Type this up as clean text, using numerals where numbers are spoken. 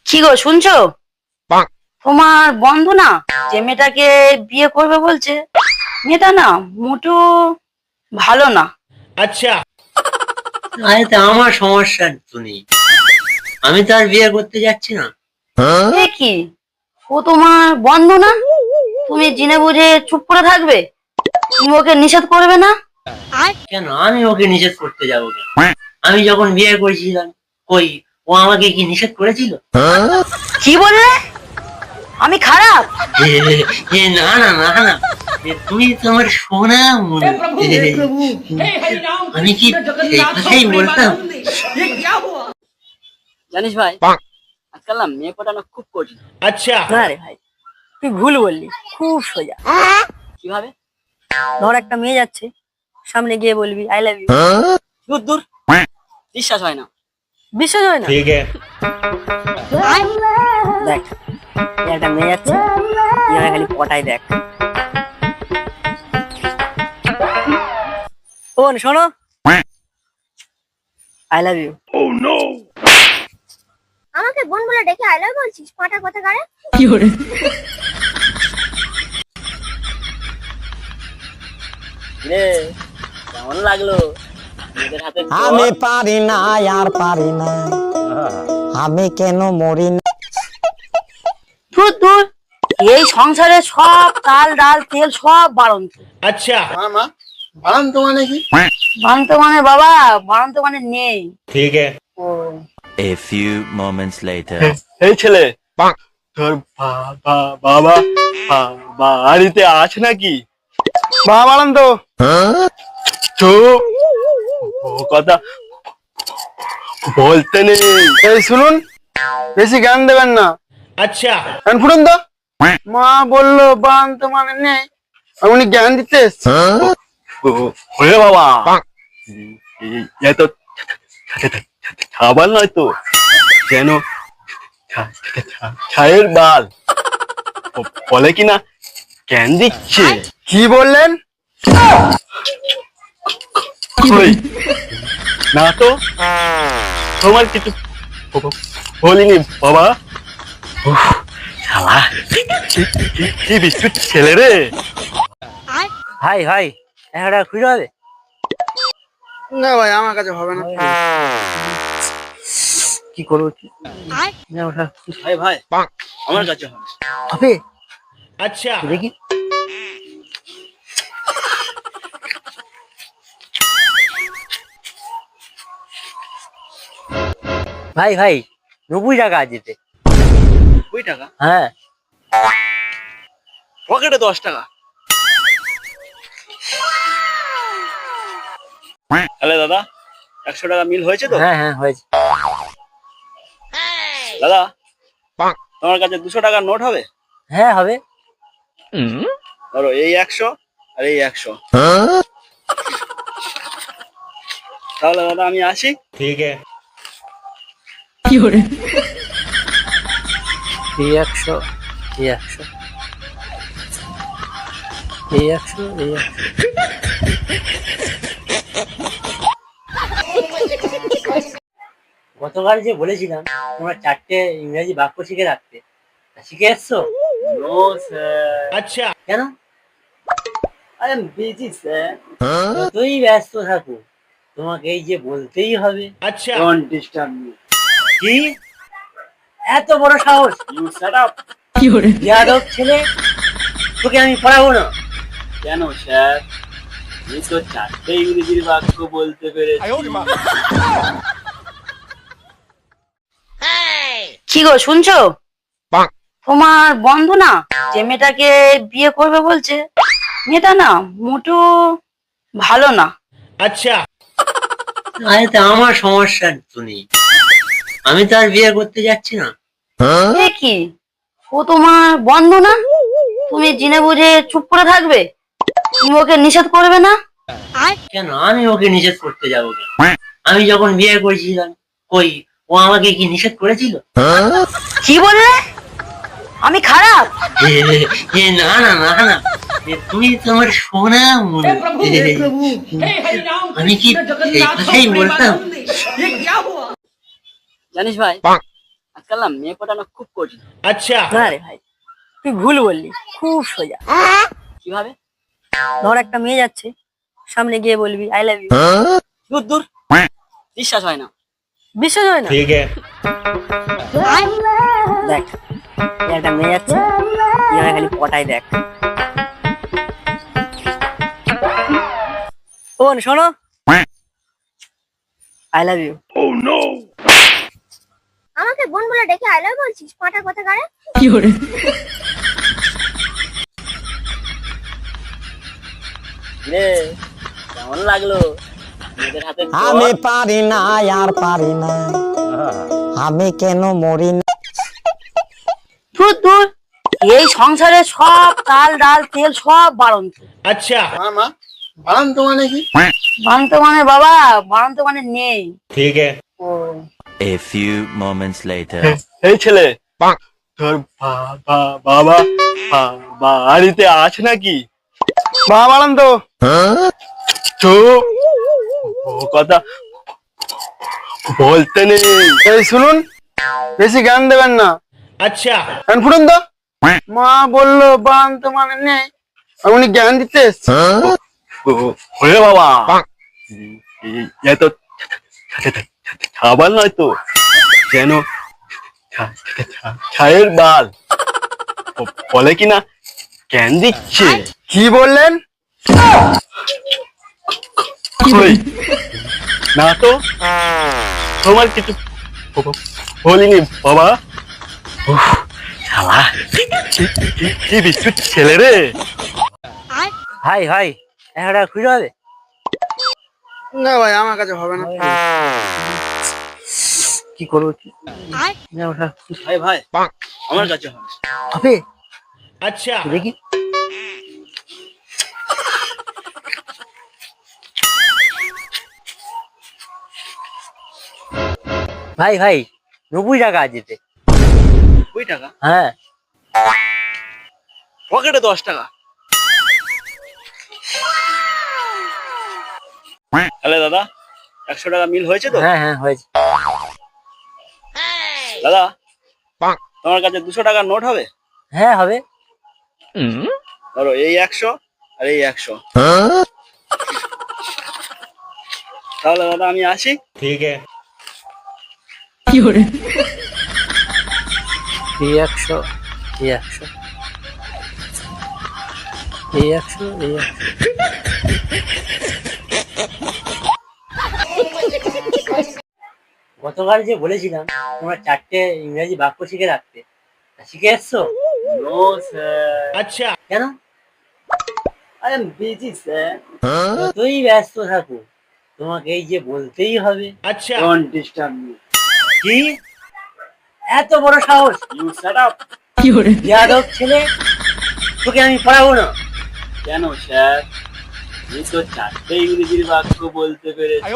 কি গো শুনছো? তোমার বন্ধু না যে মেয়েটাকে বিয়ে করবে বলছে, মেয়েটা না মোটো ভালো না। अच्छा। আরে তা আমার সমস্যা তো নেই, আমি তো আর বিয়ে করতে যাচ্ছি না। এ কি, ও তোমার বন্ধু না? তুমি জেনে বুঝে চুপ করে থাকবে? তুমি ওকে নিষেধ করবে না? কেন আমি ওকে নিষেধ করতে যাবো কেন? আমি যখন বিয়ে করেছিলাম, কই ও আমাকে কি নিষেধ করেছিল? কি বললে? আমি খারাপ? এ, না না না না, তুমি তোমার সোনা মনে। আমি কি এই কথাই বলতাম? জানিস ভাই, আজকাল না মেয়ে পটানো খুব কঠিন। अच्छा। না রে ভাই, তুই ভুল বললি, খুব সোজা। কিভাবে? ধর একটা মেয়ে যাচ্ছে, সামনে গিয়ে বলবি আই লাভ ইউ। দূর দূর, বিশ্বাস হয় না। বিশ্বাস হয় না? ठीक है। দেখ, এই একটা মেয়ে যাচ্ছে, কিভাবে খালি পটাই দেখ। শোনো, আই লাভ ইউ। আমাকে বোন বলে ডেকে আই লাভ বলছিস? পাটা কথা কারে? রে, কেমন লাগলো মেয়েদের হাতে? আমি পারি না আর পারি না, আমি কেন মরি না। ধুর ধুর, এই সংসারে সব চাল ডাল তেল সব বাড়ন্ত। अच्छा। বাড়ন্ত মানে কি? বাড়ন্ত মানে বাবা, বাড়ন্ত মানে নেই। ठीक है। ও A few moments later. এই ছেলে, তোর বাবা বাড়িতে আছে নাকি? বাবা বলেন তো। চুপ, ও কথা বলতে নেই। এই শুনুন, বেশি জ্ঞান দেবেন না। अच्छा। জ্ঞান ফুটুন তো। মা বললো বান তো মানে নেই, উনি জ্ঞান দিতে এসছে। ওরে বাবা, এ তো খাবার নয় তো, যেন ছায়ের বাল। বলে কিনা জ্ঞান দিচ্ছে। কি বললেন? কই, না তো, তোমার কিছু বলিনি বাবা। উফ, শালা, কি বিস্কুট ছেলে রে। ভাই ভাই, একটা খুঁজে হবে? না ভাই, আমার কাছে হবে না। কি করবো কি? ভাই ভাই, আমার কাছে হবে। হবে अच्छा। দেখি। ভাই ভাই, 90 টাকা যেতে। 90 টাকা? হ্যাঁ। পকেটে 10 টাকা। তাহলে দাদা, 100 টাকা মিল হয়েছে তো? হ্যাঁ হ্যাঁ হয়েছে। দাদা, তোমার কাছে 200 টাকার নোট হবে? হ্যাঁ হবে। ধরো এই 100 আর এই 100। তাহলে দাদা আমি আসি। ठीक है। এই 100, এই 100, এই 100, এই 100। গতকাল যে বলেছিলাম তোমরা 4টে ইংরেজি বাক্য শিখে রাখতে, শিখে এসছো? No sir. अच्छा। কেন? I am busy sir. যতই ব্যস্ত থাকো, তোমাকে এই যে বলতেই হবে। अच्छा। Don't disturb me. কি এত বড় সাহস? You shut up. যাদব ছেলে, তোকে আমি পড়াবো না। কেন স্যার? আমি তো 4টে ইংরেজির বাক্য বলতে পেরেছি। কি গো শুনছো? তোমার বন্ধু না যে মেয়েটাকে বিয়ে করবে বলছে, মেয়েটা না মোটো ভালো না। अच्छा। আরে তা আমার সমস্যা তো নেই, আমি তো আর বিয়ে করতে যাচ্ছি না। এ কি, ও তোমার বন্ধু না? তুমি জেনে বুঝে চুপ করে থাকবে? তুমি ওকে নিষেধ করবে না? কেন আমি ওকে নিষেধ করতে যাবো কেন? আমি যখন বিয়ে করেছিলাম, কই ও আমাকে কি নিষেধ করেছিল? কি বললে? আমি খারাপ? না না না না, তুমি তোমার সোনা মনে। আমি কি এই কথাই বলতাম? জানিস ভাই, আজকাল না মেয়ে পটানো খুব কঠিন। अच्छा না রে ভাই, তুই ভুল বললি, খুব সোজা। কিভাবে? ধর একটা মেয়ে যাচ্ছে, সামনে গিয়ে বলবি আই লাভ ইউ। দূর দূর, বিশ্বাস হয় না। বিশ্বাস হয় না? ठीक है দেখ, এই একটা মেয়ে যাচ্ছে, তুই আমায় খালি পটাই দেখ। বোন শোনো, আই লাভ ইউ। আমাকে বোন বলে ডেকে আই লাভ বলছিস, পাঁঠা কথা কারে? রে, কেমন লাগলো মেয়েদের হাতে আমি পারি না আর পারি না, আমি কেন মরি না। ধুর ধুর, এই সংসারে সব চাল ডাল তেল সব বাড়ন্ত। अच्छा মা বাড়ান্ত মানে কি? বাড়ন্ত মানে বাবা, বাড়ন্ত মানে নেই। ठीक है ও A few moments later. এই ছেলে তোর বাবা বাড়িতে আছে নাকি? বাবা বাড়ান্ত চুপ, ও কথা বলতে নেই। এই শুনুন, বেশি জ্ঞান দেবেন না। अच्छा জ্ঞান ফুটুন তো। মা বললো বাড়ান্ত মানে নেই, উনি জ্ঞান দিতে এসছে। ওরে বাবা, এ তো খাবার নয় তো, যেন ছায়ের বাল। বলে কিনা জ্ঞান দিচ্ছে। কি বললেন? ওই, না তো, তোমার কিছু বলিনি বাবা। উফ, শালা, কি বিস্কুট ছেলে রে। ভাই ভাই, 1 টাকা খুঁজে হবে? না ভাই, আমার কাছে হবে না। কি করবো কি? ভাই ভাই, আমার কাছে হবে। अच्छा দেখি। ভাই ভাই, 90 টাকা আছে এতে। 90 টাকা? হ্যাঁ। পকেটে 10 টাকা। তাহলে দাদা 100 টাকা মিল হয়েছে তো? হ্যাঁ হ্যাঁ হয়েছে। দাদা তোমার কাছে 200 টাকার নোট হবে? হ্যাঁ হবে। ধরো এই 100 আর এই 100। তাহলে দাদা আমি আসি। ठीक है এই 100, এই 100, এই 100, এই 100। গতকাল যে বলেছিলাম তোমরা 4টে ইংরেজি বাক্য শিখে রাখতে, তা শিখে এসছো? No sir. अच्छा কেন? I am busy sir. যতই ব্যস্ত থাকো, তোমাকে এই যে বলতেই হবে। अच्छा ডোন্ট ডিস্টার্ব মি। কি এত বড় সাহস? You shut up. যাদব ছেলে, তোকে আমি পড়াবো না। কেন স্যার? আমি তো 4টে ইংরেজির বাক্য বলতে পেরেছি।